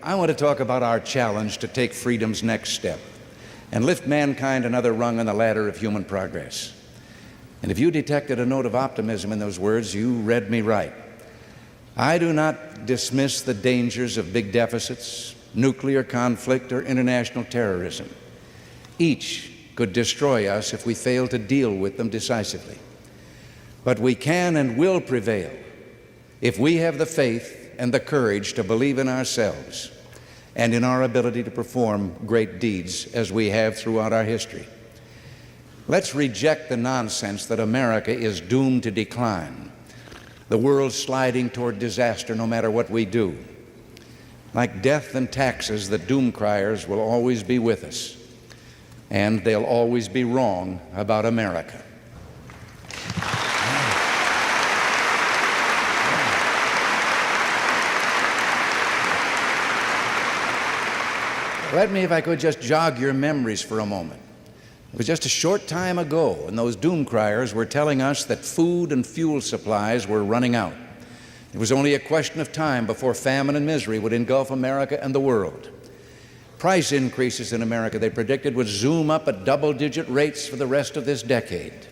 I want to talk about our challenge to take freedom's next step and lift mankind another rung on the ladder of human progress. And if you detected a note of optimism in those words, you read me right. I do not dismiss the dangers of big deficits, nuclear conflict, or international terrorism. Each could destroy us if we fail to deal with them decisively. But we can and will prevail if we have the faith and the courage to believe in ourselves and in our ability to perform great deeds as we have throughout our history. Let's reject the nonsense that America is doomed to decline, the world sliding toward disaster no matter what we do. Like death and taxes, the doom criers will always be with us, and they'll always be wrong about America. Let me, if I could, just jog your memories for a moment. It was just a short time ago, and those doom criers were telling us that food and fuel supplies were running out. It was only a question of time before famine and misery would engulf America and the world. Price increases in America, they predicted, would zoom up at double-digit rates for the rest of this decade.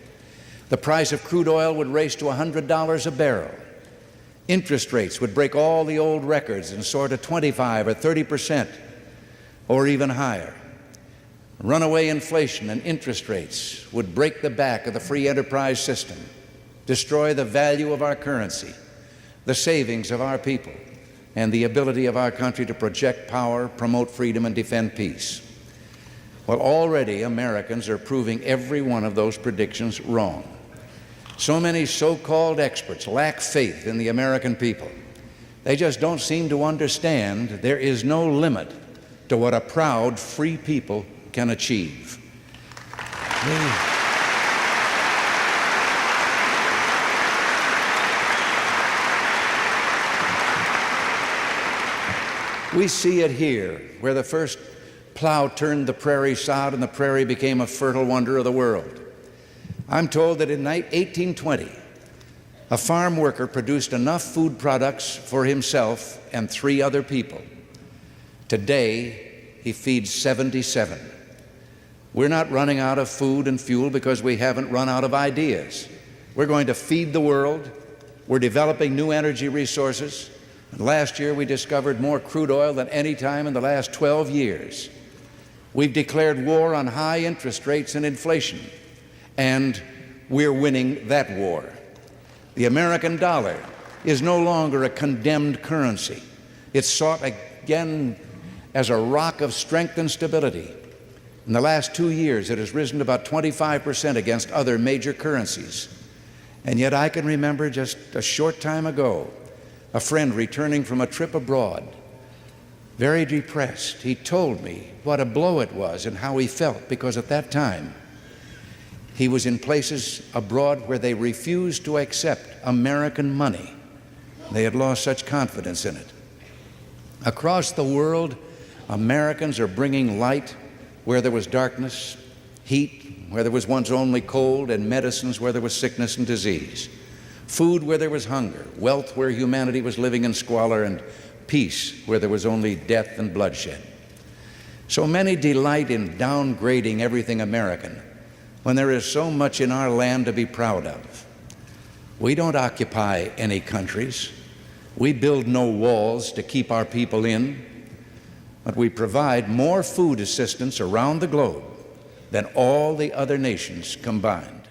The price of crude oil would race to $100 a barrel. Interest rates would break all the old records and soar to 25 or 30%, or even higher. Runaway inflation and interest rates would break the back of the free enterprise system, destroy the value of our currency, the savings of our people, and the ability of our country to project power, promote freedom, and defend peace. Well, already Americans are proving every one of those predictions wrong. So many so-called experts lack faith in the American people. They just don't seem to understand there is no limit to what a proud, free people can achieve. We see it here, where the first plow turned the prairie sod and the prairie became a fertile wonder of the world. I'm told that in 1820, a farm worker produced enough food products for himself and 3 other people. Today, he feeds 77. We're not running out of food and fuel because we haven't run out of ideas. We're going to feed the world. We're developing new energy resources. And last year, we discovered more crude oil than any time in the last 12 years. We've declared war on high interest rates and inflation, and we're winning that war. The American dollar is no longer a condemned currency. It's sought again as a rock of strength and stability. In the last 2 years, it has risen about 25% against other major currencies. And yet I can remember just a short time ago, a friend returning from a trip abroad, very depressed. He told me what a blow it was and how he felt, because at that time, he was in places abroad where they refused to accept American money. They had lost such confidence in it. Across the world, Americans are bringing light where there was darkness, heat where there was once only cold, and medicines where there was sickness and disease, food where there was hunger, wealth where humanity was living in squalor, and peace where there was only death and bloodshed. So many delight in downgrading everything American when there is so much in our land to be proud of. We don't occupy any countries. We build no walls to keep our people in. But we provide more food assistance around the globe than all the other nations combined.